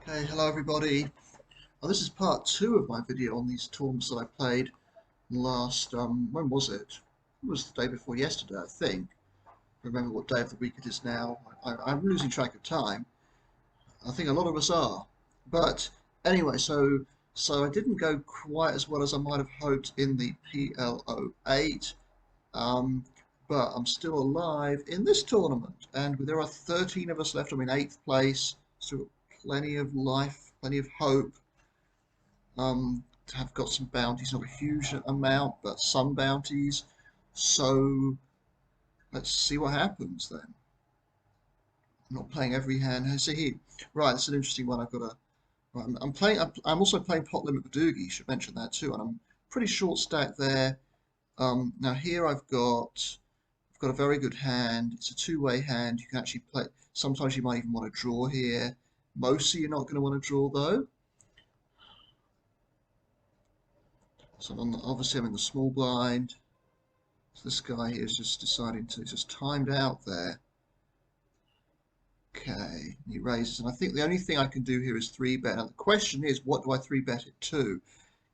Hey, hello everybody. This is part two of my video on these tournaments that I played last, when was it? It was the day before yesterday, I think. I remember what day of the week it is now. I'm losing track of time. I think a lot of us are. But anyway, so I didn't go quite as well as I might have hoped in the PLO8, um, but I'm still alive in this tournament. And there are 13 of us left. I'm in 8th place, so plenty of life, plenty of hope. Have got some bounties, not a huge amount, but some bounties. So let's see what happens then. I'm not playing every hand. See here, right? That's an interesting one. I've got a. I'm playing. I'm also playing pot limit badugi. Should mention that too. And I'm pretty short stack there. Now here I've got a very good hand. It's a two-way hand. You can actually play. Sometimes you might even want to draw here. Mostly you're not going to want to draw though. So obviously I'm in the small blind. So this guy here is just deciding to, just timed out there. Okay, and he raises, and I think the only thing I can do here is 3-bet. Now the question is, what do I 3-bet it to?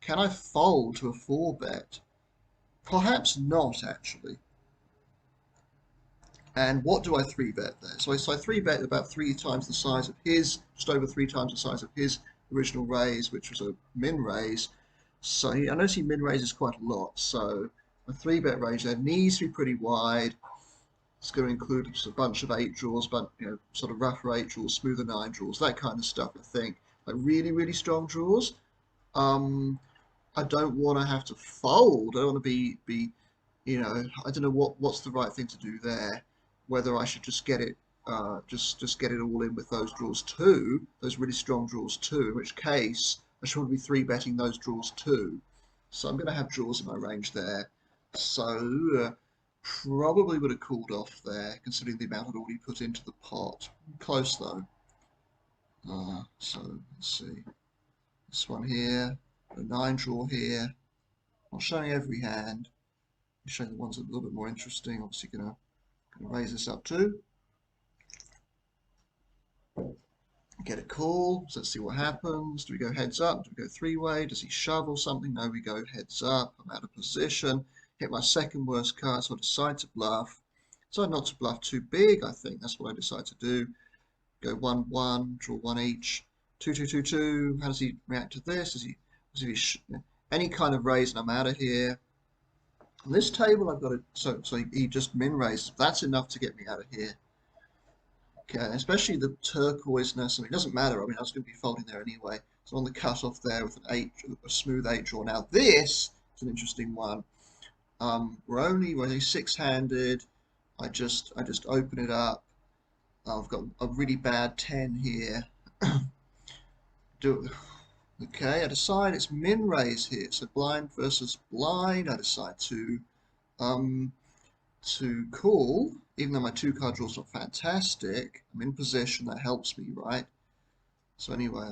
Can I fold to a 4-bet? Perhaps not, actually. And what do I 3-bet there? So I 3-bet about 3 times the size of his, just over 3 times the size of his original raise, which was a min raise. So I notice he min raises quite a lot. So a 3-bet range there needs to be pretty wide. It's going to include a bunch of 8 draws, but sort of rougher 8 draws, smoother 9 draws, that kind of stuff. I think like really, really strong draws. I don't want to have to fold. I don't want to be, I don't know what's the right thing to do there. Whether I should just get it, just get it all in with those draws too, those really strong draws too. In which case, I should be 3-betting those draws too. So I'm going to have draws in my range there. So probably would have cooled off there, considering the amount I'd already put into the pot. Close though. So let's see. This one here, a 9 draw here. Not showing every hand. I'm showing the ones that are a little bit more interesting. Obviously, gonna raise this up too. Get a call. So let's see what happens. Do we go heads up? Do we go 3-way? Does he shovel something? No, we go heads up. I'm out of position. Hit my second worst card, so I decide to bluff. Decide not to bluff too big, I think. That's what I decide to do. Go 1-1, draw 1 each. 2-2-2-2. How does he react to this? Any kind of raise and I'm out of here. On this table, I've got a, so he just min raises. That's enough to get me out of here. Okay, especially the turquoiseness. I mean, it doesn't matter. I mean, I was going to be folding there anyway. So on the cutoff there with an 8, a smooth 8 draw. Now this is an interesting one. We're only 6-handed. I just open it up. I've got a really bad 10 here. Okay, I decide it's min raise here. So blind versus blind. I decide to call, even though my 2-card draw's not fantastic. I'm in position. That helps me, right? So anyway,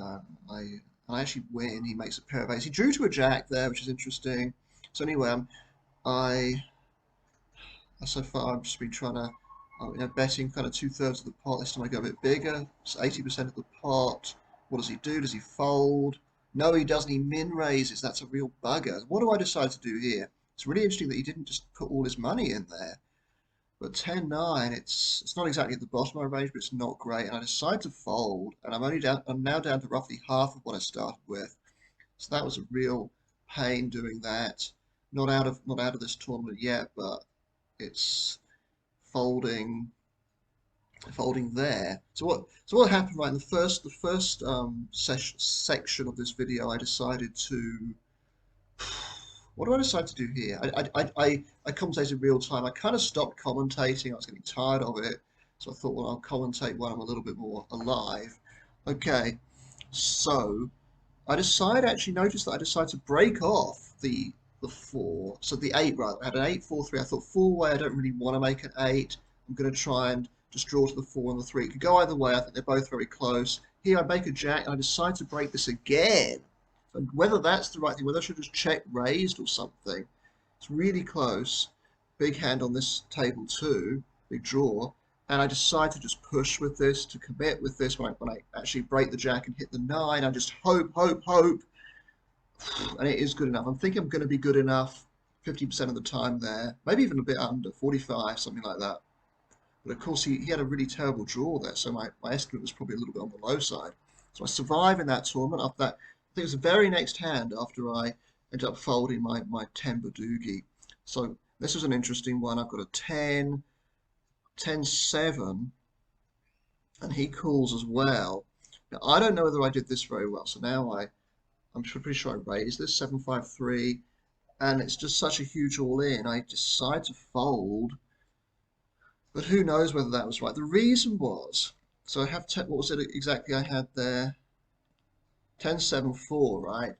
I actually win. He makes a pair of 8s. He drew to a jack there, which is interesting. So anyway, so far I've just been trying to, betting kind of 2/3 of the pot. This time I go a bit bigger. It's 80% of the pot. What does he do? Does he fold? No, he doesn't. He min raises. That's a real bugger. What do I decide to do here? It's really interesting that he didn't just put all his money in there. But 10-9, it's not exactly at the bottom of my range, but it's not great. And I decide to fold, and I'm now down to roughly half of what I started with. So that was a real pain doing that. Not out of this tournament yet, but it's folding there. So what happened, right? In the first section of this video, I decided to. What do I decide to do here? I commentate in real time. I kind of stopped commentating. I was getting tired of it. So I thought, well, I'll commentate when I'm a little bit more alive. Okay, so actually noticed that I decided to break off the 4, so the 8 rather. I had an 8-4-3. I thought 4-way, I don't really want to make an 8. I'm going to try and just draw to the 4 and the 3. It could go either way. I think they're both very close. Here I make a jack, and I decide to break this again. And whether that's the right thing, whether I should just check raised or something, it's really close. Big hand on this table too, big draw. and I decide to just push with this, to commit with this. When I actually break the jack and hit the nine, I just hope, and it is good enough. I'm thinking I'm going to be good enough 50% of the time there, maybe even a bit under, 45, something like that. But of course, he had a really terrible draw there, so my estimate was probably a little bit on the low side. So I survive in that tournament. After that, I think it was the very next hand after I ended up folding my 10 badugi. So this was an interesting one. I've got a 10, 10 7, and he calls as well. Now, I don't know whether I did this very well. So now I'm pretty sure I raised this 753, and it's just such a huge all in. I decide to fold, but who knows whether that was right. The reason was, so I have, what was it exactly I had there? 10 7 4, right?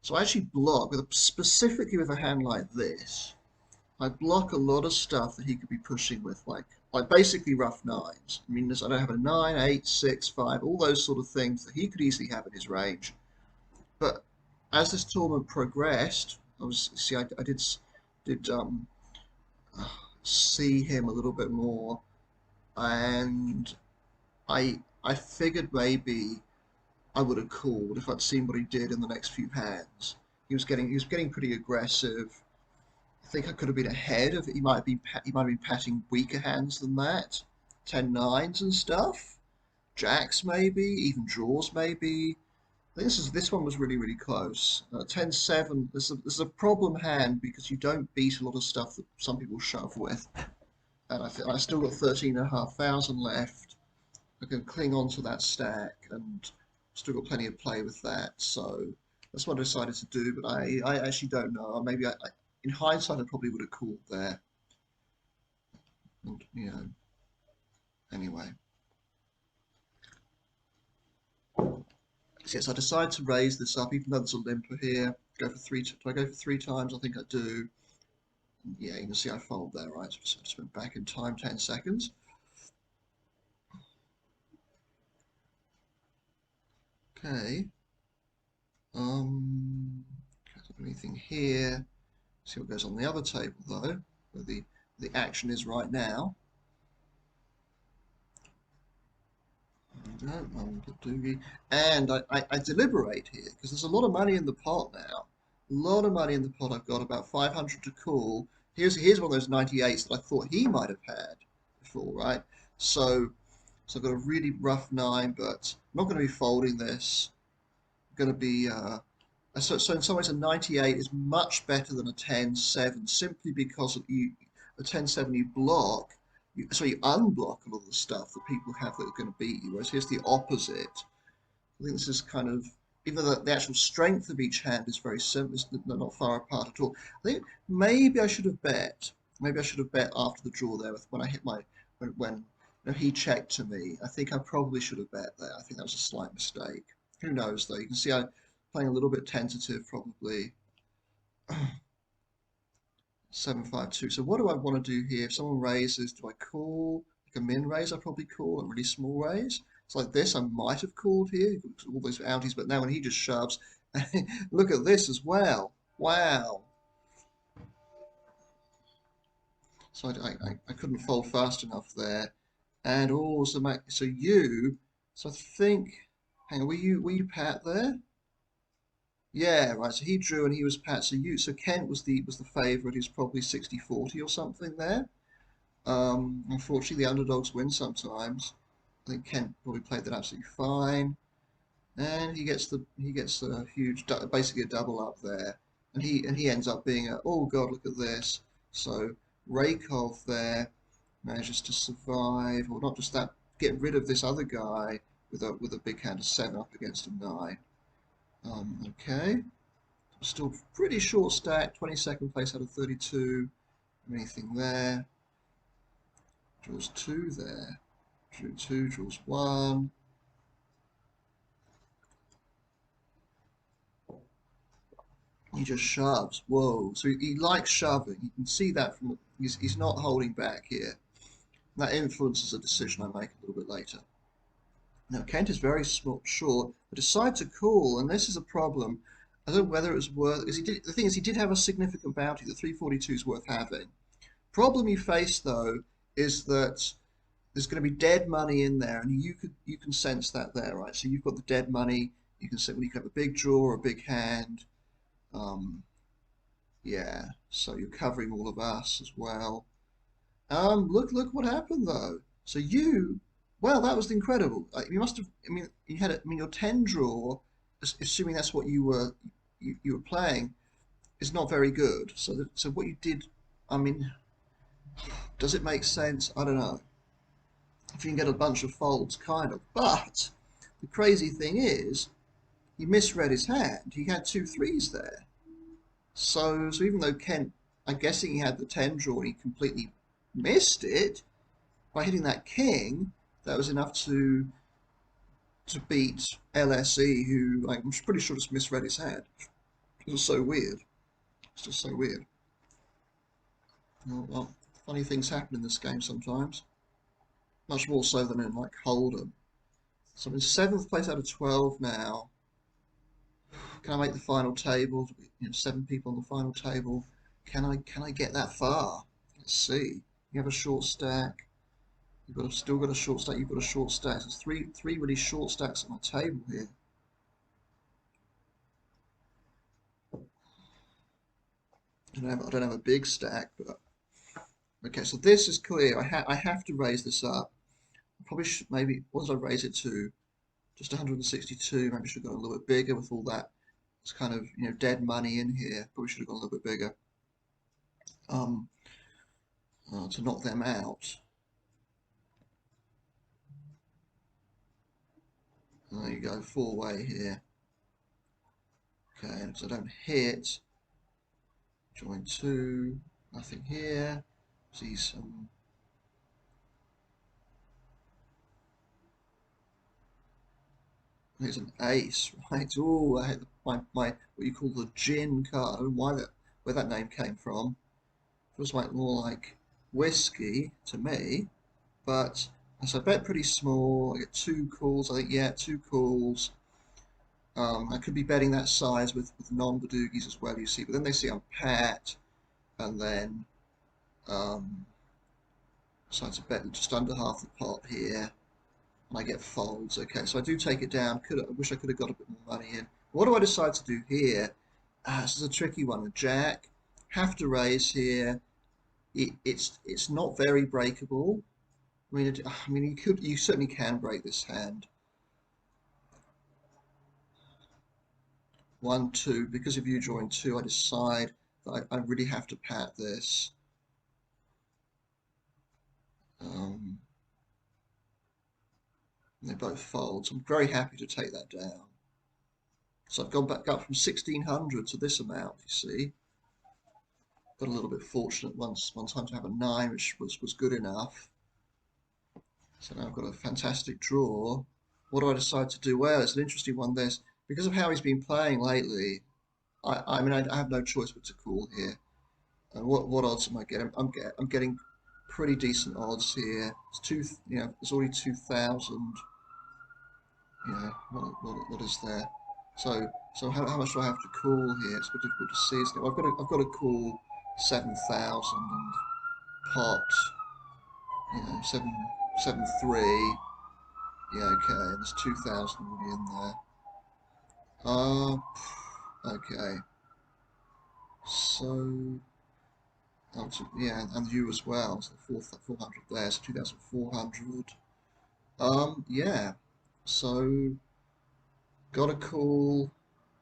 So I actually block, specifically with a hand like this, I block a lot of stuff that he could be pushing with, like basically rough nines. I mean, I don't have a 9, 8, 6, 5, all those sort of things that he could easily have in his range. But as this tournament progressed, I did see him a little bit more, and I figured maybe I would have called if I'd seen what he did in the next few hands. He was getting pretty aggressive. I think I could have been ahead of. He might have been patting weaker hands than that, 10 nines and stuff, jacks maybe, even draws maybe. I think this one was really close. 10 7. This is a problem hand because you don't beat a lot of stuff that some people shove with, and I still got 13,500 left. I can cling on to that stack and still got plenty of play with that. So that's what I decided to do. But I actually don't know. Maybe in hindsight, I probably would have called there. And, anyway. So yes, I decided to raise this up, even though there's a limper here. Go for three. Do I go for 3 times? I think I do. Yeah, you can see I fold there, right? So I just went back in time 10 seconds. Okay. Can't do anything here. See what goes on the other table though, where the action is right now. And I deliberate here because there's a lot of money in the pot now. A lot of money in the pot. I've got about 500 to call. Here's one of those 98s that I thought he might have had before, right? So I've got a really rough nine, but I'm not going to be folding this. I'm going to be so in some ways a 98 is much better than a 10-7 simply because a 10-7 you block, so you unblock a lot of the stuff that people have that are going to beat you, whereas here's the opposite. I think this is kind of, even though the actual strength of each hand is very similar, they're not far apart at all. I think maybe I should have bet. Maybe I should have bet after the draw there when I hit when he checked to me. I think I probably should have bet there. I think that was a slight mistake. Who knows though? You can see I'm playing a little bit tentative probably. 752. So what do I want to do here? If someone raises, do I call? Like a min raise, I probably call. A really small raise. It's like this, I might have called here. All those outies, but now when he just shoves, look at this as well. Wow. So I couldn't fold fast enough there. And also, so I think, hang on, were you Pat there? Yeah, right. So he drew and he was Pat. So Kent was the favourite. He's probably 60-40 or something there. Unfortunately, the underdogs win sometimes. I think Kent probably played that absolutely fine, and he gets a huge, basically a double up there, and he ends up being oh god, look at this. So Rakov there manages to survive, or not just that, get rid of this other guy with a big hand of 7 up against a 9. Okay, still pretty short stack, 22nd place out of 32. Anything there? Draws 2 there. Drew 2, draws 1. He just shoves. Whoa. So he likes shoving. You can see that from he's not holding back here. That influences a decision I make a little bit later. Now Kent is very short, but decides to call, and this is a problem. I don't know whether it was worth. The thing is, he did have a significant bounty. The 342 is worth having. Problem you face though is that there's going to be dead money in there, and you can sense that there, right? So you've got the dead money. You can see when you have a big draw or a big hand. Um, yeah, so you're covering all of us as well. Look what happened though. So well, that was incredible. You must have. I mean, you had. I mean, your 10 draw, assuming that's what you were playing, is not very good. So what you did, I mean, does it make sense? I don't know. If you can get a bunch of folds, kind of. But the crazy thing is, he misread his hand. He had two threes there. So even though Kent, I'm guessing he had the 10 draw and he completely missed it, by hitting that king, that was enough to beat LSE, who I'm pretty sure just misread his hand. It was so weird. It's just so weird. Well, funny things happen in this game sometimes. Much more so than in like Hold'em. So I'm in 7th place out of 12 now. Can I make the final table? 7 people on the final table. Can I get that far? Let's see. You have a short stack. Still got a short stack. You've got a short stack. So there's three really short stacks at my table here. I don't have a big stack, but okay. So this is clear. I have to raise this up. I probably should maybe. What did I raise it to? Just 162. Maybe should have gone a little bit bigger with all that. It's kind of dead money in here. Probably should have gone a little bit bigger. To knock them out. There you go, 4-way here. Okay, so I don't hit. Join 2. Nothing here. See some. There's an ace, right? Oh, I hit my what you call the gin card. I don't know where that name came from. Feels like more like whiskey to me. But so I bet pretty small. I get 2 calls. I think yeah, 2 calls. I could be betting that size with non-badugis as well, you see. But then they see I'm pat, and then decide to bet just under half the pot here, and I get folds. Okay, so I do take it down. I wish I could have got a bit more money in. What do I decide to do here? This is a tricky one. A jack, have to raise here. It's not very breakable. I mean, you certainly can break this hand. 1, 2. Because if you join 2, I decide that I really have to pat this. They both fold, so I'm very happy to take that down. So I've gone back up from 1600 to this amount, you see. Got a little bit fortunate one time to have a 9, which was good enough. So now I've got a fantastic draw. What do I decide to do? Well, it's an interesting one. Because of how he's been playing lately, I mean, I have no choice but to call here. And what odds am I getting? I'm getting pretty decent odds here. It's already 2,000. What is there? So how much do I have to call here? It's a bit difficult to see, isn't it? Well, I've got to call 7,000 and pot, 7 3. Yeah, okay, and there's 2,000 already in there. Okay. So, yeah, and you as well. So 400 there, so 2,400. Yeah. So, got a call,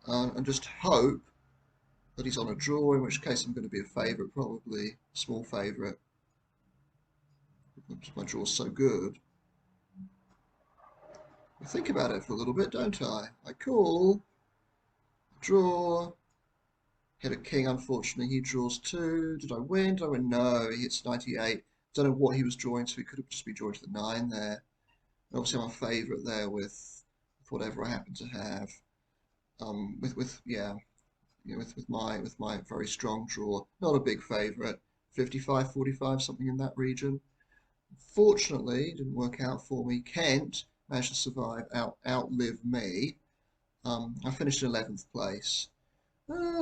and just hope that he's on a draw, in which case I'm going to be a favourite, probably. Small favourite. My draw's so good. I think about it for a little bit, don't I? I call, draw, hit a king, unfortunately. He draws 2. Did I win? Did I win? No, he hits 98. Don't know what he was drawing to. He could have just been drawing to the 9 there. And obviously, I'm a favourite there with whatever I happen to have. With my very strong draw. Not a big favourite. 55, 45, something in that region. Fortunately, it didn't work out for me. Kent managed to survive, outlive me. I finished in 11th place.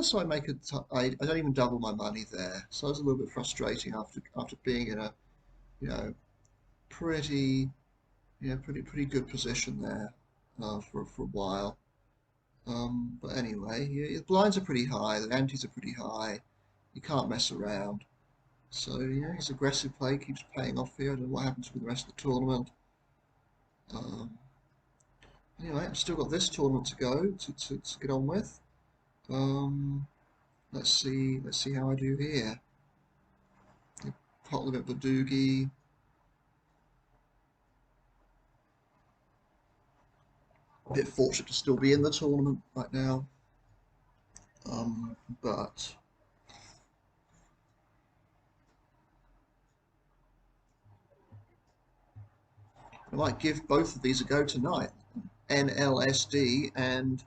So I don't even double my money there. So it was a little bit frustrating after being in a, you know, pretty, yeah, pretty good position there for a while. But anyway, yeah, the blinds are pretty high, the antes are pretty high. You can't mess around. So yeah, his aggressive play keeps paying off here. I don't know what happens with the rest of the tournament. Um, anyway, I've still got this tournament to go to get on with. Um, let's see how I do here. Pot limit badugi. A bit fortunate to still be in the tournament right now. But I might give both of these a go tonight. NLSD and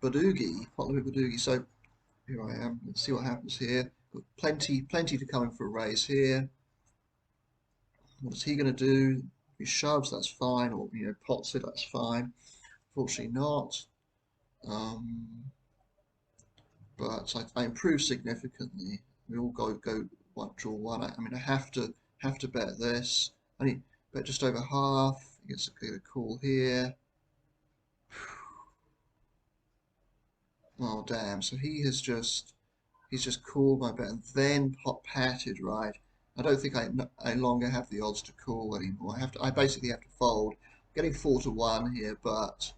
badugi, pot limit badugi. So here I am. Let's see what happens here. Got plenty to come in for a raise here. What is he going to do? If he shoves, that's fine, or pots it, that's fine. Fortunately not. Um, but I improved significantly. We all go one draw one. I mean, I have to bet this. I need bet just over half. He gets a call here. Oh damn! So he's just called my bet and then pot patted, right? I don't think I longer have the odds to call anymore. I basically have to fold. Getting 4-1 here, but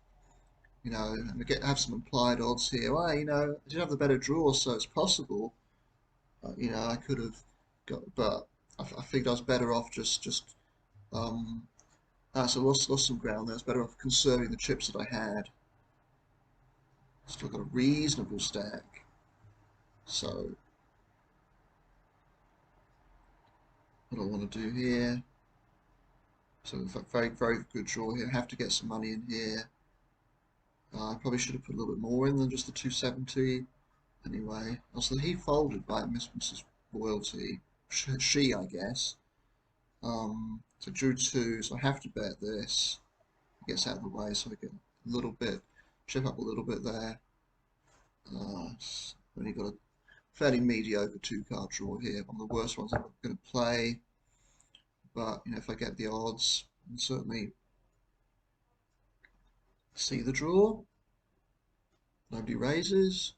have some implied odds here. Well, I did have the better draw, so it's possible. I could have got, but I figured I was better off um. So lost some ground there. I was better off conserving the chips that I had. Still got a reasonable stack. So what I want to do here. So very good draw here. Have to get some money in here. I probably should have put a little bit more in than just the 270. Anyway, also he folded by Mrs. Royalty. She, I guess. So drew two, so I have to bet this. It gets out of the way, so I get a little bit, chip up a little bit there. Only got a fairly mediocre two-card draw here. One of the worst ones I'm going to play. But if I get the odds, I can certainly see the draw. Nobody raises.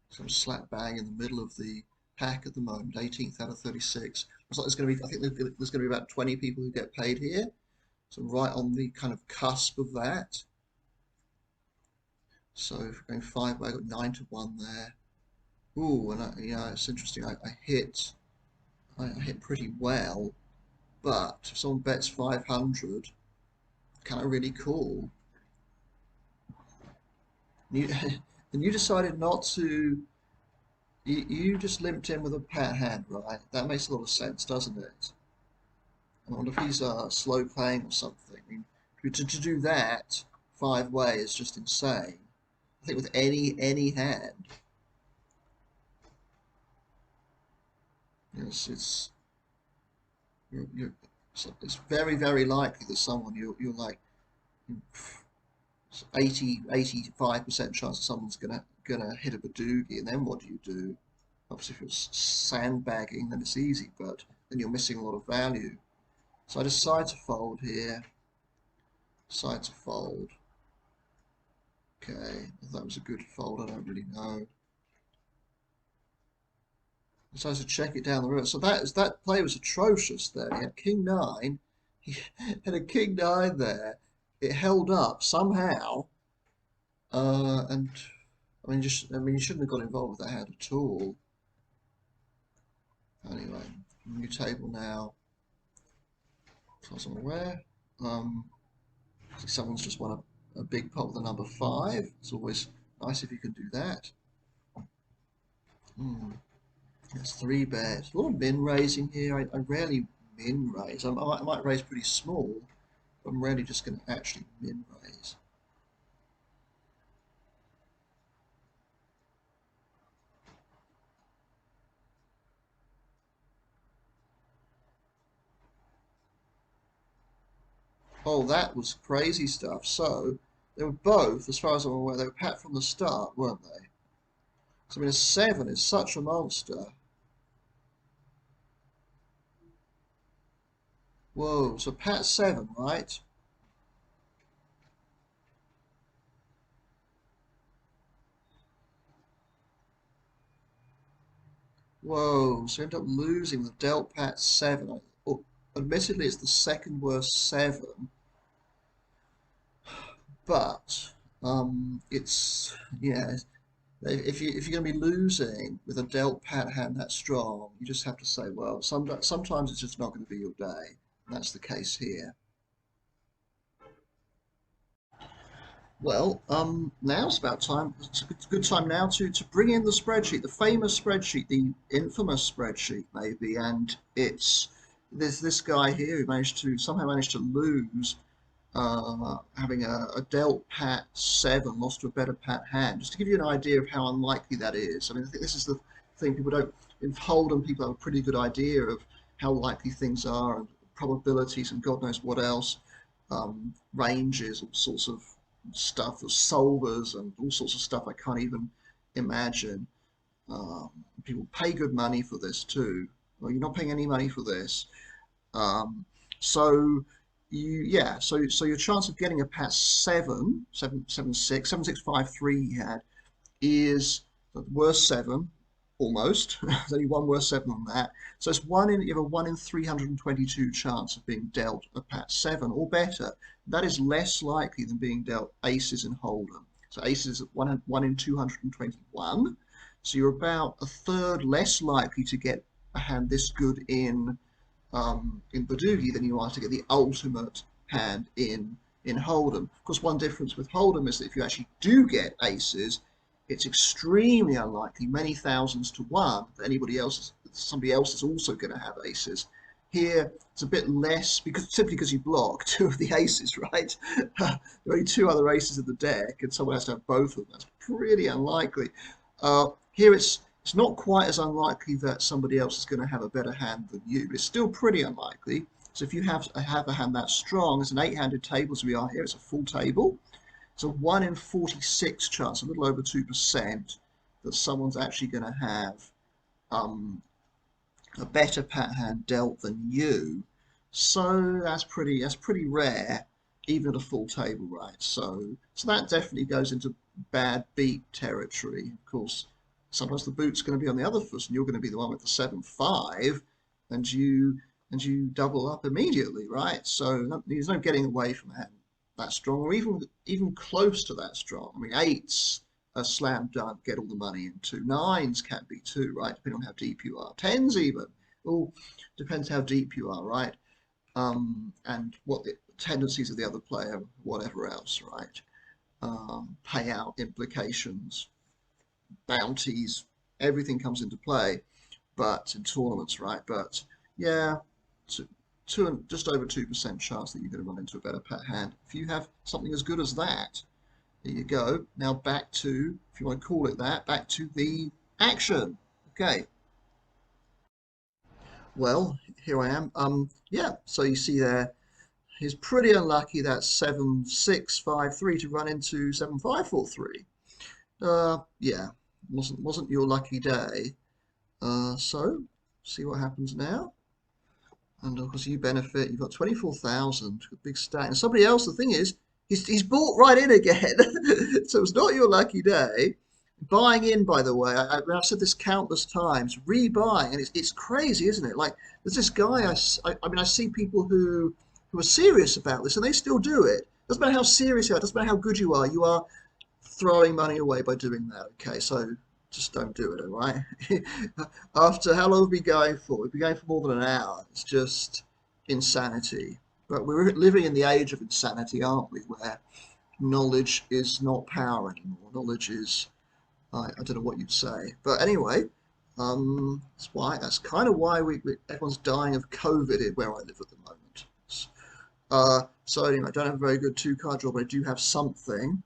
So I'm slap bang in the middle of the pack at the moment, 18th out of 36. Looks like there's going to be, I think there's going to be about 20 people who get paid here. So I'm right on the kind of cusp of that. So if we're going 5-way, I got 9-1 there. Ooh, and it's interesting. I hit pretty well, but if someone bets 500, can I really call? You, and you decided not to. You just limped in with a pat hand, right? That makes a lot of sense, doesn't it? I wonder if he's slow playing or something. I mean, to do that 5-way is just insane. I think with any hand, it's it's very likely that someone you're like 85% chance that someone's gonna hit a badugi, and then what do? Obviously, if you're sandbagging, then it's easy, but then you're missing a lot of value. So I decide to fold here. Decide to fold. Okay, if that was a good fold, I don't really know. Decides to check it down the river. So that play was atrocious there. He had King 9. He had a King 9 there. It held up somehow. And you shouldn't have got involved with that hand at all. Anyway, new table now. As far as I'm aware. Someone's just won a big pot with the number 5. It's always nice if you can do that. That's 3 bets. A lot of min raising here. I rarely min raise. I might raise pretty small, but I'm rarely just going to actually min raise. Oh, that was crazy stuff. So they were both, as far as I'm aware, they were pat from the start, weren't they? So I mean, a 7 is such a monster. Whoa, so Pat 7, right? Whoa, so you end up losing the Delt Pat 7. Oh, admittedly, it's the second worst 7, but it's, yeah, if you're going to be losing with a Delt Pat hand that strong, you just have to say, well, sometimes it's just not going to be your day. And that's the case here. Well, now's about time. It's a good time now to bring in the spreadsheet, the famous spreadsheet, the infamous spreadsheet, maybe. And there's this guy here who somehow managed to lose, having a dealt pat 7, lost to a better pat hand. Just to give you an idea of how unlikely that is. I mean, I think this is the thing people don't. In Hold'em, people have a pretty good idea of how likely things are and probabilities and God knows what else, ranges, all sorts of stuff, solvers and all sorts of stuff I can't even imagine. Um, People pay good money for this too. Well, you're not paying any money for this. Um, so so your chance of getting a Pat 7, 7, 6, 7, 6, 5, 3 he had is the worst 7, almost. There's only one worse 7 than that. So you have a 1 in 322 chance of being dealt a Pat 7 or better. That is less likely than being dealt aces in Hold'em. So aces at 1 in 221. So you're about a third less likely to get a hand this good in badugi than you are to get the ultimate hand in Hold'em. Of course, one difference with Hold'em is that if you actually do get aces, it's extremely unlikely, many thousands to one, that somebody else is also going to have aces. Here, it's a bit less simply because you block 2 of the aces, right? There are only 2 other aces in the deck, and someone has to have both of them. That's pretty unlikely. Here, it's not quite as unlikely that somebody else is going to have a better hand than you, but it's still pretty unlikely. So if you have a hand that strong, it's an 8-handed table as we are here, it's a full table. It's a 1 in 46 chance, a little over 2%, that someone's actually going to have um, a better pat hand dealt than you. So that's pretty rare, even at a full table, right? So that definitely goes into bad beat territory. Of course, sometimes the boot's going to be on the other foot, and you're going to be the one with the 7-5, and you double up immediately, right? So there's no getting away from that strong, or even close to that strong. I mean, eights a slam dunk, get all the money into. Nines can be too, right? Depending on how deep you are. Tens even. All depends how deep you are, right? And what the tendencies of the other player, whatever else, right? Payout implications, bounties, everything comes into play, but in tournaments, right? But yeah, just over 2% chance that you're going to run into a better pat hand. If you have something as good as that, there you go. Now back to, if you want to call it that, back to the action. Okay. Well, here I am. Yeah. So you see there, he's pretty unlucky that 7-6-5-3 to run into 7-5-4-3. Yeah, wasn't your lucky day. So see what happens now. And of course, you benefit. You've got 24,000, a big stack. And somebody else, the thing is, he's bought right in again. So it's not your lucky day. Buying in, by the way, I've said this countless times, rebuying, and it's crazy, isn't it? Like, there's this guy, I mean, I see people who are serious about this, and they still do it. Doesn't matter how serious you are, doesn't matter how good you are throwing money away by doing that. Okay, so just don't do it, all right? After how long have we been going for? We've been going for more than an hour. It's just insanity. But we're living in the age of insanity, aren't we? Where knowledge is not power anymore. Knowledge is, I don't know what you'd say. But anyway, that's kind of why everyone's dying of COVID where I live at the moment. So anyway, I don't have a very good 2-card draw, but I do have something.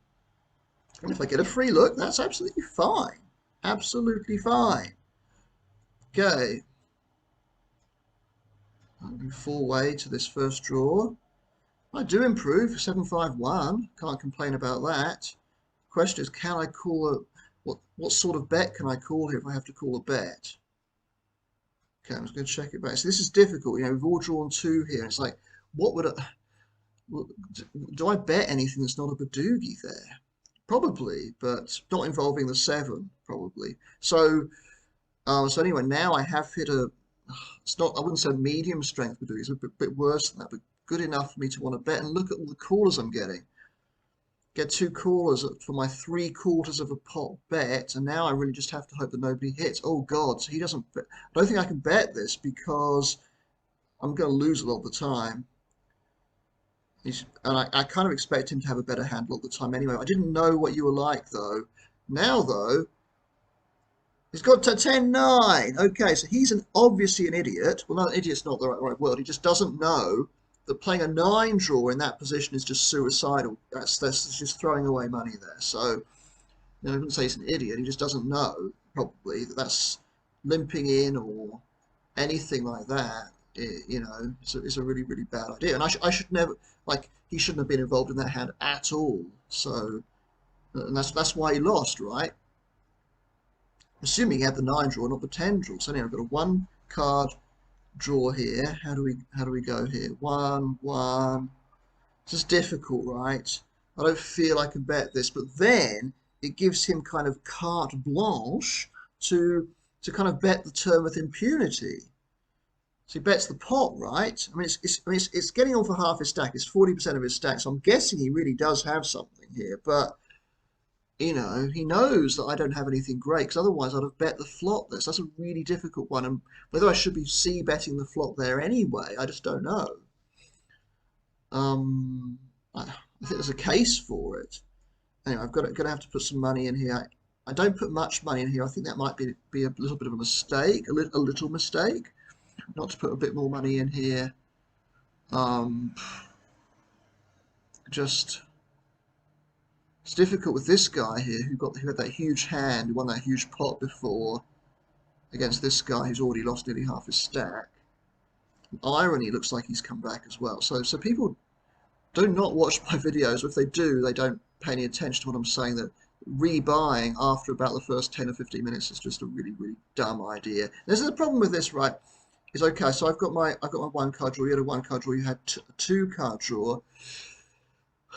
And if I get a free look, that's absolutely fine. Absolutely fine. Okay, I'll move full way to this first draw. I do improve, 751. Can't complain about that. Question is, can I call what sort of bet can I call here if I have to call a bet? Okay, I'm just going to check it back. So this is difficult. You know, we've all drawn two here. It's like, what would I, well, do I bet anything that's not a badugi there? Probably, but not involving the seven, probably. So anyway, now I have hit a, it's not, I wouldn't say medium strength badugi. It's a bit worse than that, but good enough for me to want to bet. And look at all the callers I'm getting. Get two callers for my 3/4 of a pot bet, and now I really just have to hope that nobody hits. Oh God, so he doesn't. I don't think I can bet this because I'm going to lose a lot of the time. And I kind of expect him to have a better handle all the time anyway. I didn't know what you were like though. Now though, he's got to 10-9. Okay, so he's obviously an idiot. Well, no, idiot's not the right word. He just doesn't know that playing a 9 draw in that position is just suicidal. That's just throwing away money there. So, you know, I wouldn't say he's an idiot. He just doesn't know, probably, that that's limping in or anything like that. You know, it's a really, really bad idea. And I should never, like, he shouldn't have been involved in that hand at all. So, and that's why he lost, right? Assuming he had the 9 draw, not the 10 draw. So anyway, I've got a 1 card draw here. How do we go here? 1, 1. This is difficult, right? I don't feel I can bet this, but then it gives him kind of carte blanche to kind of bet the turn with impunity. So he bets the pot, right? I mean, it's getting on for half his stack. It's 40% of his stack, so I'm guessing he really does have something here. But you know, he knows that I don't have anything great because otherwise I'd have bet the flop there. So that's a really difficult one. And whether I should be c-betting the flop there anyway, I just don't know. I think there's a case for it. Anyway, I've got to have to put some money in here. I don't put much money in here. I think that might be a little bit of a mistake, a little mistake, not to put a bit more money in here. Just it's difficult with this guy here who had that huge hand, who won that huge pot before, against this guy who's already lost nearly half his stack. Irony looks like he's come back as well. So people do not watch my videos, or if they do, they don't pay any attention to what I'm saying, that rebuying after about the first 10 or 15 minutes is just a really, really dumb idea. This is the problem with this, right? Is okay, so I've got my 1 card draw, you had a 1 card draw, you had a 2 card draw.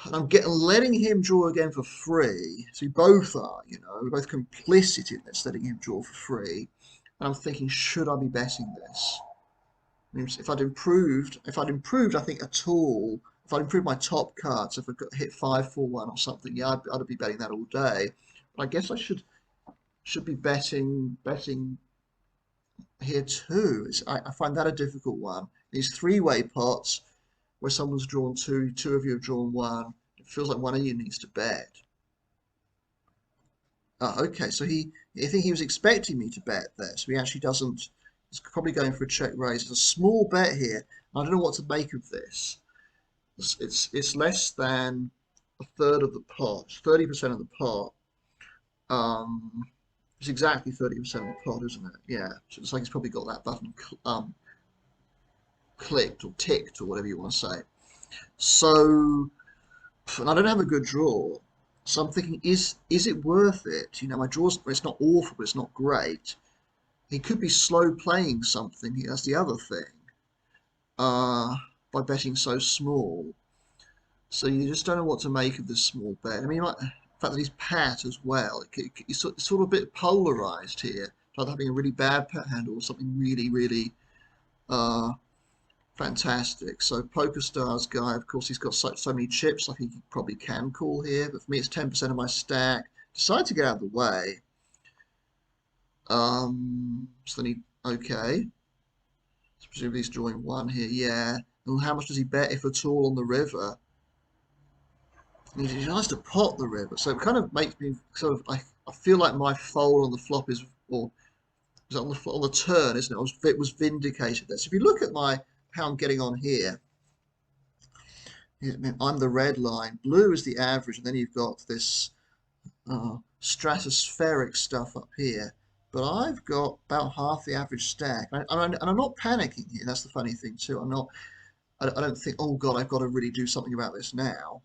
And I'm letting him draw again for free. So we both are, you know, we're both complicit in this, letting him draw for free. And I'm thinking, should I be betting this? I mean, if I'd improved, I think at all, if I'd improved my top cards, if I got hit 5-4-1 or something, yeah, I'd be betting that all day. But I guess I should be betting here too. I find that a difficult one. These 3-way pots where someone's drawn 2, 2 of you have drawn 1. It feels like one of you needs to bet. Okay, so I think he was expecting me to bet there, so he actually doesn't. He's probably going for a check raise. It's a small bet here. I don't know what to make of this. It's less than a third of the pot, 30% of the pot. It's exactly 30% of the pot, isn't it? Yeah. So it's like he's probably got that button clicked or ticked or whatever you want to say. So, and I don't have a good draw. So I'm thinking, is it worth it? You know, my draw's, it's not awful, but it's not great. He could be slow playing something here. That's the other thing. By betting so small. So you just don't know what to make of this small bet. I mean, the fact that he's pat as well. It's sort of a bit polarized here. Like having a really bad pat handle or something really, really fantastic. So PokerStars guy, of course, he's got so many chips. I think he probably can call here. But for me, it's 10% of my stack. Decide to get out of the way. So then okay. So presumably he's drawing 1 here, yeah. And how much does he bet, if at all, on the river? And he tries to pot the river, so it kind of makes me sort of, I feel like my fold on the flop is, or is on the turn, isn't it? It was vindicated there. So if you look at how I'm getting on here, I'm the red line, blue is the average, and then you've got this stratospheric stuff up here. But I've got about half the average stack, and I'm not panicking here. That's the funny thing too. I don't think, oh God, I've got to really do something about this now.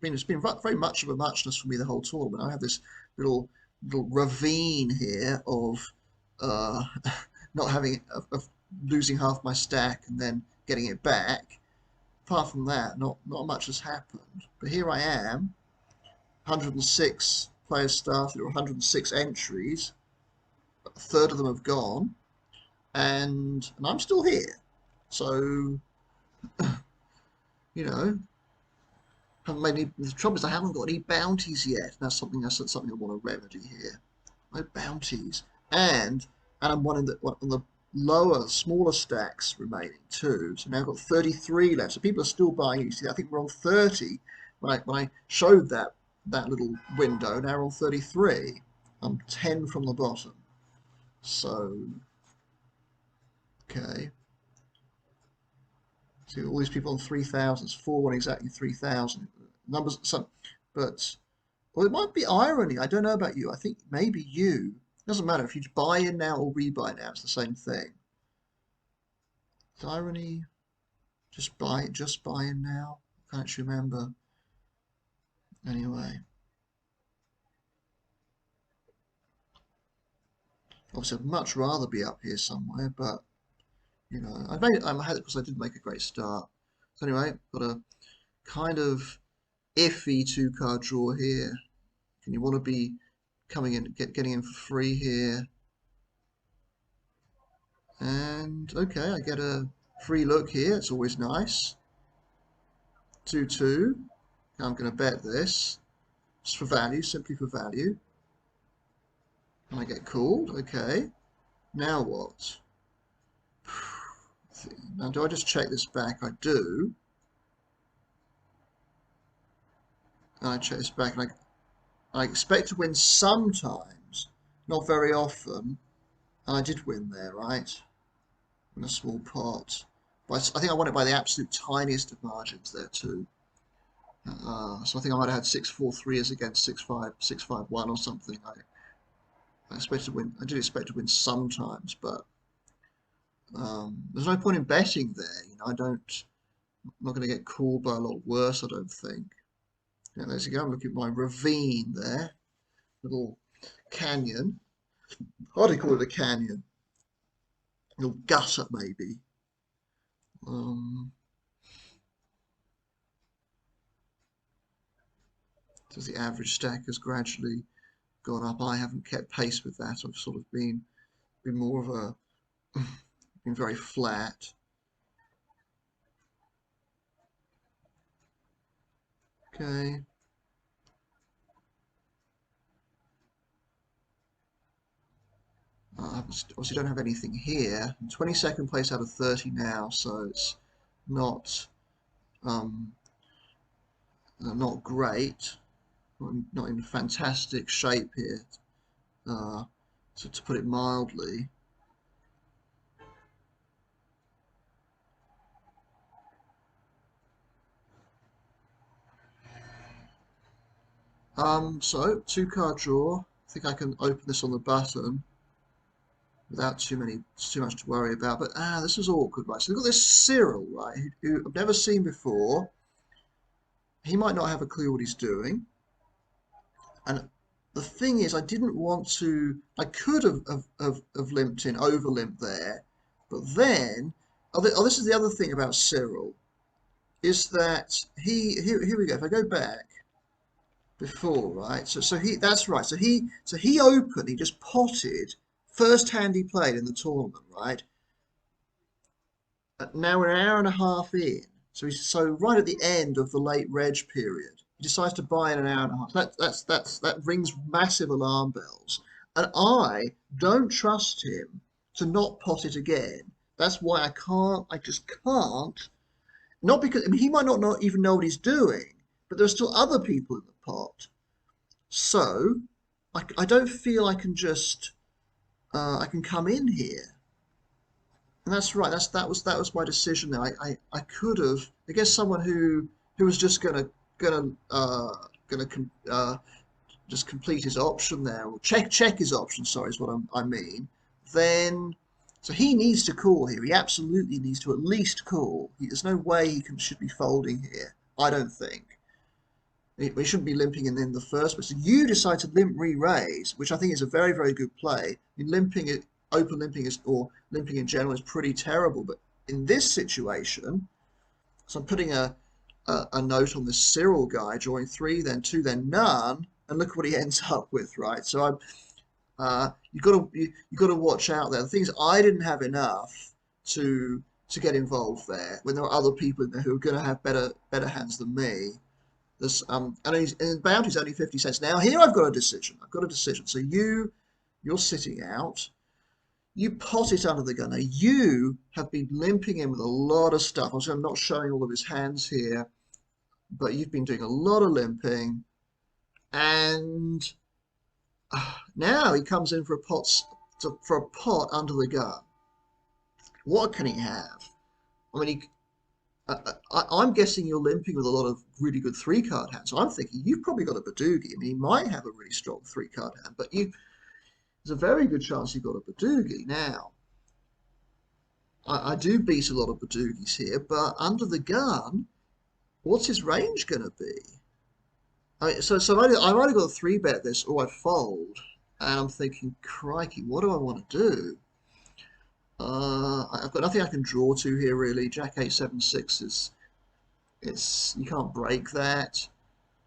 It's been very much of a muchness for me the whole tournament. I have this little ravine here of not having of losing half my stack and then getting it back. Apart from that, not much has happened. But here I am, 106 players started, or 106 entries. A third of them have gone, and I'm still here. So, you know, haven't made any, the trouble is I haven't got any bounties yet. That's something I want to remedy here. No bounties, and I'm on the lower, smaller stacks remaining too. So now I've got 33 left. So people are still buying. You see, I think we're on 30 when I showed that little window. Now we're on 33. I'm 10 from the bottom. So okay. See all these people on 3,000. It's 4 on exactly 3,000 numbers. Some, but well, it might be irony. I don't know about you. I think maybe you. It doesn't matter if you buy in now or rebuy now. It's the same thing. Is irony just buy in now? I can't actually remember. Anyway, obviously I'd much rather be up here somewhere, but you know, I'm ahead because I did make a great start. So anyway, got a kind of iffy two-card draw here. And you want to be coming in, getting in for free here. And okay, I get a free look here. It's always nice. 2-2. I'm going to bet this just for value, simply for value. And I get called. Okay. Now what? Now, do I just check this back? I do. And I check this back, and I expect to win sometimes, not very often. And I did win there, right? In a small pot. But I think I won it by the absolute tiniest of margins there too. So I think I might have had 6-4-3 as against 6-5, 6-5-1 or something. I expect to win. I did expect to win sometimes, but there's no point in betting there. You know, I'm not going to get called by a lot worse, I don't think. Yeah, there you go. I'm looking at my ravine there, little canyon. Hardly call it a canyon. A little gutter, maybe. So the average stack has gradually gone up. I haven't kept pace with that. I've sort of been more of a been very flat. Okay. Obviously don't have anything here. 22nd place out of 30 now, so it's not um, not great. Not in fantastic shape here, to put it mildly. So two-card draw. I think I can open this on the button without too much to worry about. But this is awkward, right? So we've got this Cyril, right, who I've never seen before. He might not have a clue what he's doing. And the thing is, I didn't want to. I could have limped in, over limped there, but then, this is the other thing about Cyril, is that here we go. If I go back before, right? So he that's right. So he opened. He just potted first hand he played in the tournament, right? Now we're an hour and a half in. So right at the end of the late reg period, he decides to buy in an hour and a half. That rings massive alarm bells. And I don't trust him to not pot it again. That's why I just can't. Not because, I mean, he might not even know what he's doing, but there are still other people in the pot. So I don't feel I can just, I can come in here. And that's right. That was my decision there. I could have. I guess someone who was just gonna just complete his option there, or check his option. Sorry, is what I mean. Then, so he needs to call here. He absolutely needs to at least call. There's no way should be folding here. I don't think. He shouldn't be limping in the first place. So you decide to limp re-raise, which I think is a very, very good play. I mean, limping it open limping is, or limping in general, is pretty terrible. But in this situation, so I'm putting a note on the Cyril guy, drawing 3, then 2, then none, and look what he ends up with, right? So you got to watch out there. The thing is, I didn't have enough to get involved there when there are other people in there who are going to have better hands than me. There's and bounty's only 50 cents. Now here I've got a decision. I've got a decision. So you're sitting out. You pot it under the gun. Now you have been limping in with a lot of stuff. I'm not showing all of his hands here, but you've been doing a lot of limping, and now he comes in for a pot under the gun. What can he have? I mean, I'm guessing you're limping with a lot of really good 3-card hands. So I'm thinking you've probably got a badugi. I mean, he might have a really strong 3-card hand, but there's a very good chance you've got a badugi. Now, I do beat a lot of badugis here, but under the gun, what's his range going to be? So I've either got a 3-bet this or I fold, and I'm thinking, crikey, what do I want to do? I've got nothing I can draw to here really. Jack 8, 7, 6 you can't break that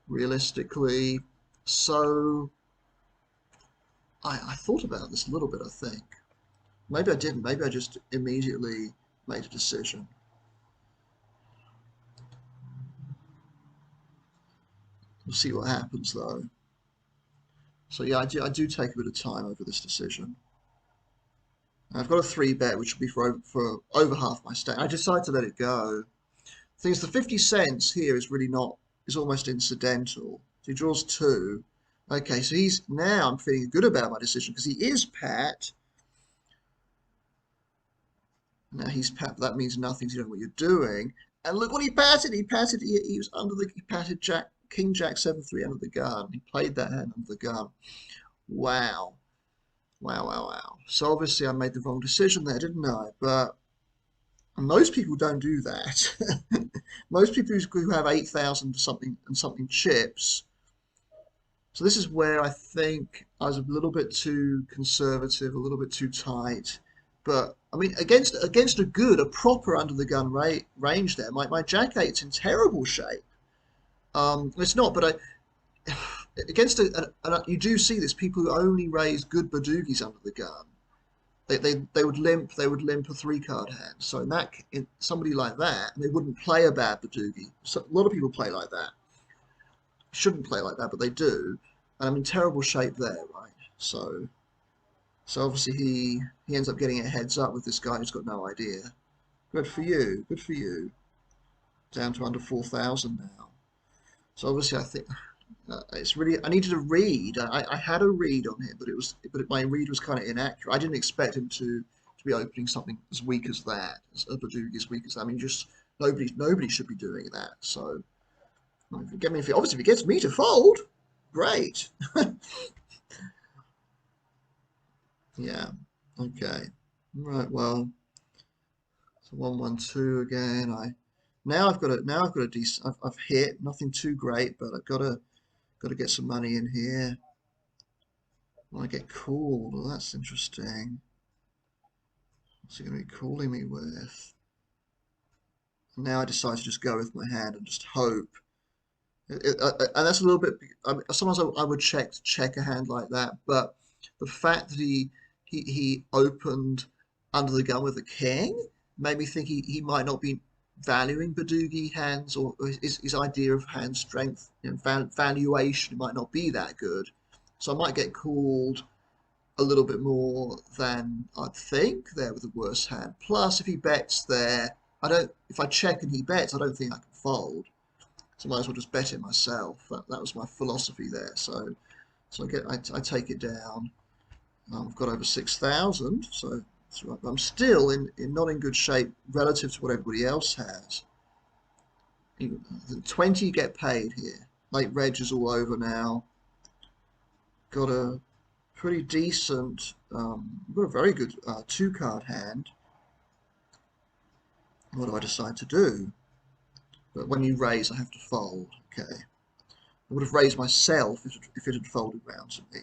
realistically. So I thought about this a little bit, I think. Maybe I didn't. Maybe I just immediately made a decision. We'll see what happens though. So yeah, I do take a bit of time over this decision. I've got a 3-bet, which will be for over half my stake. I decided to let it go. The thing is, the 50 cents here is really not, is almost incidental. So he draws 2. Okay, so now I'm feeling good about my decision because he is pat. Now he's pat, but that means nothing, so you don't know what you're doing. And look what he patted. He was he patted King Jack 7-3 under the gun. He played that hand under the gun. Wow. Wow. So obviously I made the wrong decision there, didn't I? But most people don't do that. Most people who have 8,000 something chips. So this is where I think I was a little bit too conservative, a little bit too tight. But I mean, against a proper under the gun range there, my Jack 8's in terrible shape. It's not, but against you do see this, people who only raise good badugis under the gun, they would limp a 3-card hand. So in somebody like that, they wouldn't play a bad badugi. So a lot of people play like that. Shouldn't play like that, but they do. And I'm in terrible shape there, right? So obviously he ends up getting a heads up with this guy who's got no idea. Good for you. Good for you. Down to under 4,000 now. So obviously I think it's really, I needed a read. I had a read on him, but my read was kind of inaccurate. I didn't expect him to be opening something as weak as that, as a badugi as weak as that. I mean, just nobody should be doing that. So obviously if he gets me to fold, great. Yeah. Okay. Right. Well, so 1-1-2 again. Now I've got a decent. I've hit nothing too great, but I've got to get some money in here. When I get called, well, that's interesting. What's he going to be calling me with? Now I decide to just go with my hand and just hope. And that's a little bit. Sometimes I would check a hand like that, but the fact that he opened under the gun with a king made me think he might not be valuing badugi hands, or his idea of hand strength, valuation might not be that good. So I might get called a little bit more than I'd think there with a worse hand. Plus, if he bets there, if I check and he bets, I don't think I can fold. So I might as well just bet it myself. That was my philosophy there. So I take it down. I've got over 6,000, so that's right. But I'm still not in good shape relative to what everybody else has. 20 get paid here. Late reg is all over now. Got a pretty decent, got a very good 2-card hand. What do I decide to do? But when you raise, I have to fold. Okay. I would have raised myself if it had folded round to me.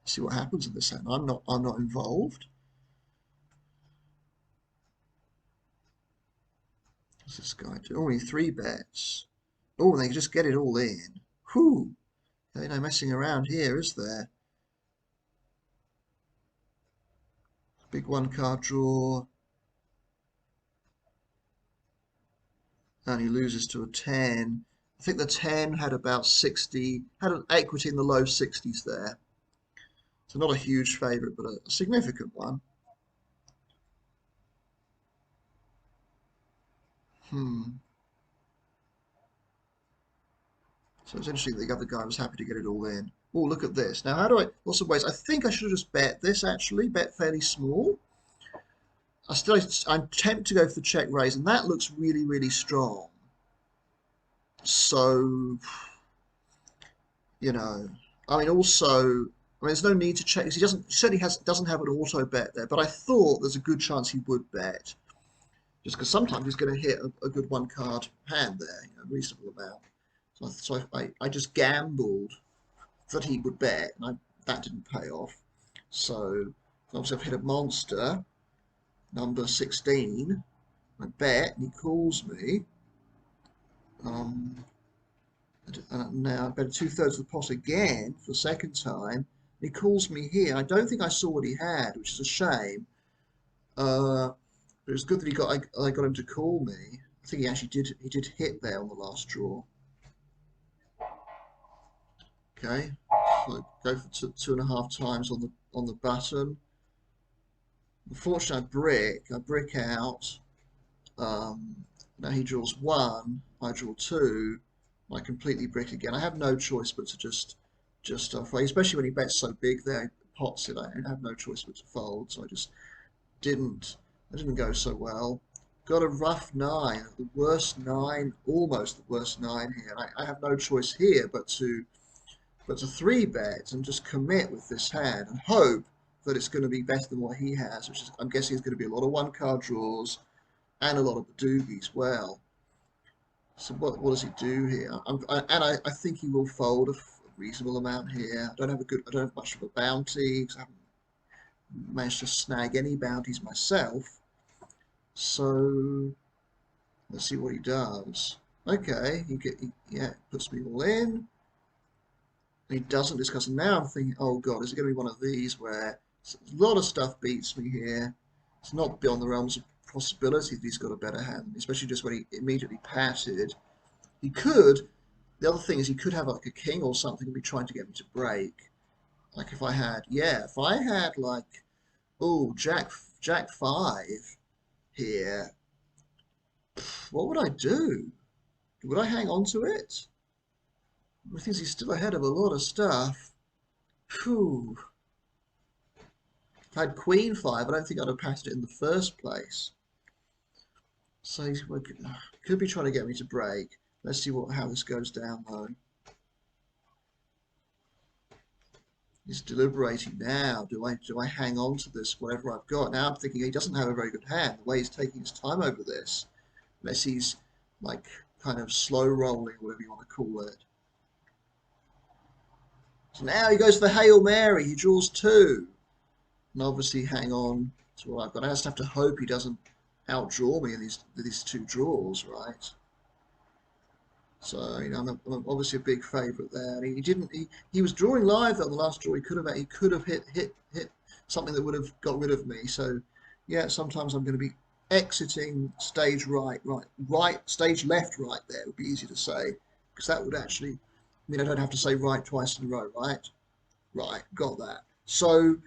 See what happens in this hand. I'm not involved. What's this guy do? Only three bets. Oh, they can just get it all in. Whew. Ain't no messing around here, is there? Big one card draw. And he loses to a 10. I think the 10 had about 60, had an equity in the low 60s there. So not a huge favourite, but a significant one. So it's interesting that the other guy was happy to get it all in. Oh, look at this. Now, how do I... Lots of ways. I think I should have just bet this, actually. Bet fairly small. I'm tempted to go for the check raise, and that looks really, really strong. So, you know, I mean, also, I mean, there's no need to check because he certainly doesn't have an auto bet there. But I thought there's a good chance he would bet, just because sometimes he's going to hit a good one card hand there, a reasonable amount. So I just gambled that he would bet, and that didn't pay off. So obviously I've hit a monster, number 16. I bet, and he calls me. Now I bet 2/3 of the pot again for the second time. He calls me here. I don't think I saw what he had, which is a shame. But it was good that I got him to call me. I think he actually did hit there on the last draw. Okay, so go for two and a half times on the button. Unfortunately, I brick out. Now he draws one, I draw two, I completely brick again. I have no choice but to just fold, especially when he bets so big there, pots it. I have no choice but to fold, so I just didn't. I didn't go so well. Got a rough 9, the worst 9, almost the worst 9 here. I have no choice here but to three bet and just commit with this hand and hope that it's going to be better than what he has, which is I'm guessing is going to be a lot of one card draws and a lot of badugi as well. So what does he do here? I think he will fold a reasonable amount here. I don't have much of a bounty because I haven't managed to snag any bounties myself. So let's see what he does. Okay, yeah, puts me all in. He doesn't discuss. And now I'm thinking, oh God, is it going to be one of these where a lot of stuff beats me here? It's not beyond the realms of possibility that he's got a better hand, especially just when he immediately patted. He could. The other thing is he could have like a king or something and be trying to get me to break. Like if I had like, oh, Jack 5 here, what would I do? Would I hang on to it? I think he's still ahead of a lot of stuff. Phew. If I had Queen 5, I don't think I'd have passed it in the first place. So he could be trying to get me to break. Let's see how this goes down though. He's deliberating now. Do I hang on to this, whatever I've got? Now I'm thinking he doesn't have a very good hand. The way he's taking his time over this, unless he's like kind of slow rolling, whatever you want to call it. So now he goes for the Hail Mary. He draws two. And obviously hang on to what I've got. I just have to hope he doesn't outdraw me in these two draws, right? So I'm obviously a big favourite there. And he didn't. He was drawing live on the last draw. He could have hit something that would have got rid of me. So yeah, sometimes I'm going to be exiting stage right, stage left, right. There would be easy to say because that would actually mean I don't have to say right twice in a row, right? Right, got that. So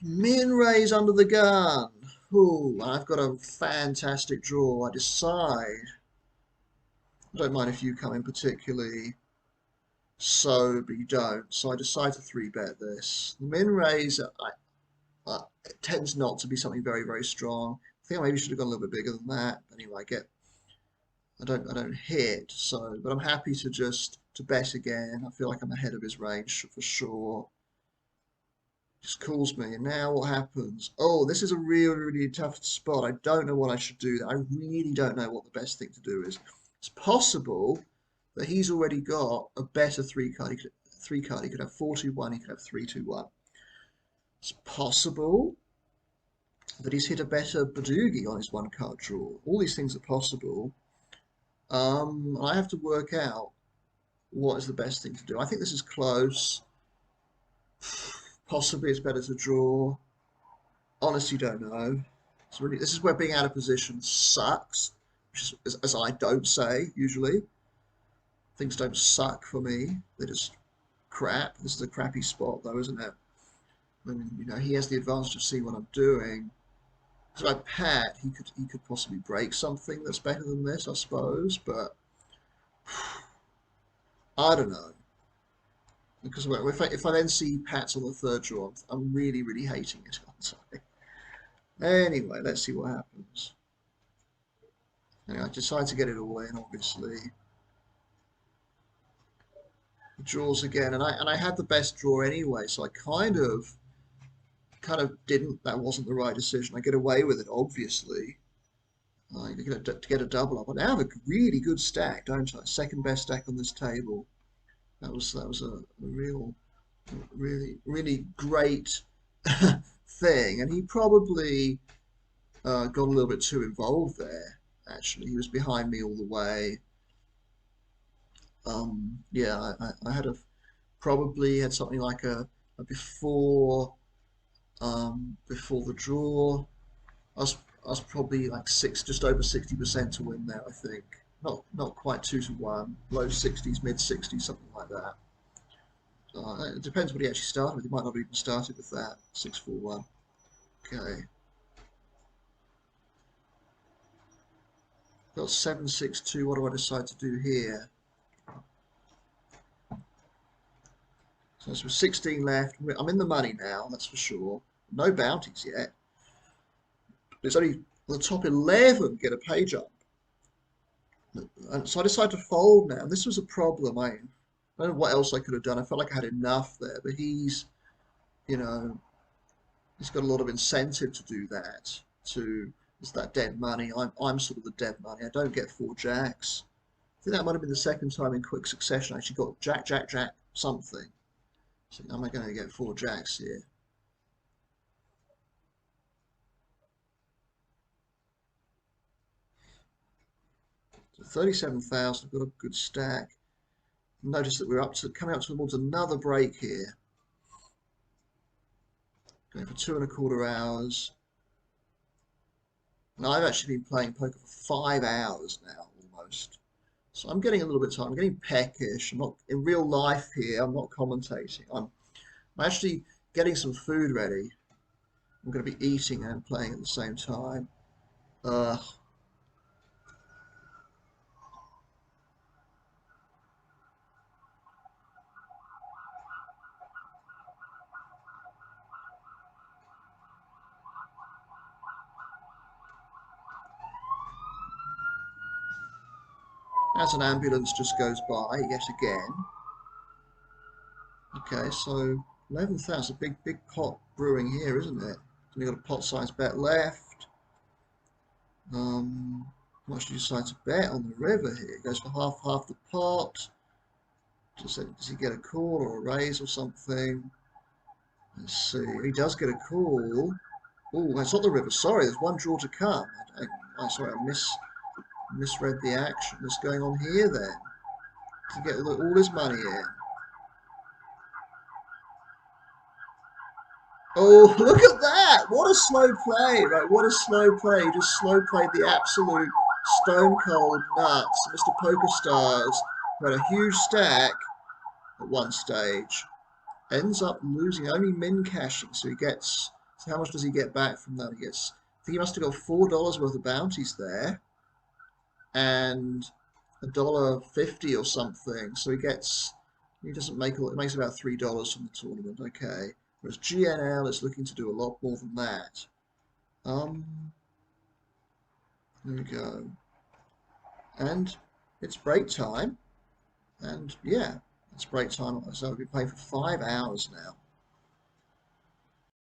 min raise under the gun. Ooh, I've got a fantastic draw. I decide. I don't mind if you come in particularly, but you don't. So I decide to three bet this. The min raise it tends not to be something very, very strong. I think I maybe should have gone a little bit bigger than that. Anyway, I don't hit. So, but I'm happy to bet again. I feel like I'm ahead of his range for sure. Just calls me, and now what happens? Oh, this is a really, really tough spot. I don't know what I should do. I really don't know what the best thing to do is. It's possible that he's already got a better three card. He could have 4-2-1. He could have 3-2-1. It's possible. that he's hit a better badugi on his one card draw. All these things are possible. I have to work out what is the best thing to do. I think this is close. Possibly it's better to draw. Honestly, don't know. It's really, this is where being out of position sucks, which is, as I don't say usually. Things don't suck for me. They're just crap. This is a crappy spot though, isn't it? When you know he has the advantage of seeing what I'm doing. So I pat, he could possibly break something that's better than this, I suppose, but I don't know. Because if I then see pats on the third draw, I'm really, really hating it. I'm sorry. Anyway, let's see what happens. Anyway, I decide to get it all in, obviously. Draws again, and I had the best draw anyway, so I kind of didn't. That wasn't the right decision. I get away with it, obviously. To get a double up. I now have a really good stack, don't I? Second best stack on this table. That was a real, really, really great thing, and he probably got a little bit too involved there. Actually, he was behind me all the way. Yeah, I had probably had something like a before the draw. I was probably like just over 60% to win there. I think not quite 2 to 1, low 60s, mid 60s, something like that. It depends what he actually started with. He might not have even started with that 6-4-1. Okay, got 7-6-2. What do I decide to do here? So there's 16 left. I'm in the money now, that's for sure. No bounties yet. There's only the top 11 get a pay jump. And so I decided to fold now. This was a problem. I don't know what else I could have done. I felt like I had enough there, but you know, he's got a lot of incentive to do that. It's that dead money. I'm sort of the dead money. I don't get 4 jacks. I think that might have been the second time in quick succession I actually got jack, jack, jack, something. So am I going to get 4 jacks here? So 37,000. I've got a good stack. Notice that we're coming up towards another break here. Going for 2.25 hours. Now I've actually been playing poker for 5 hours now, almost. So I'm getting a little bit tired. I'm getting peckish. I'm not in real life here. I'm not commentating. I'm actually getting some food ready. I'm going to be eating and playing at the same time. As an ambulance just goes by yet again. Okay, so 11,000, big pot brewing here, isn't it? We've got a pot size bet left. How much do you decide to bet on the river here? It goes for half the pot. Does he get a call or a raise or something? Let's see. He does get a call. Oh, that's not the river. Sorry, there's one draw to come. Sorry, I misread the action that's going on here then. To get all his money in. Oh, look at that! What a slow play, right? What a slow play. He just slow played the absolute stone cold nuts. Mr. Poker Stars, who had a huge stack at one stage, ends up losing, only min cashing. So he gets, so how much does he get back from that? He gets, I think he must have got $4 worth of bounties there and $1.50 or something. So he doesn't make, it makes about $3 from the tournament. Okay. Whereas GNL is looking to do a lot more than that. There we go. And it's break time. And yeah, it's break time. So I've been playing for 5 hours now.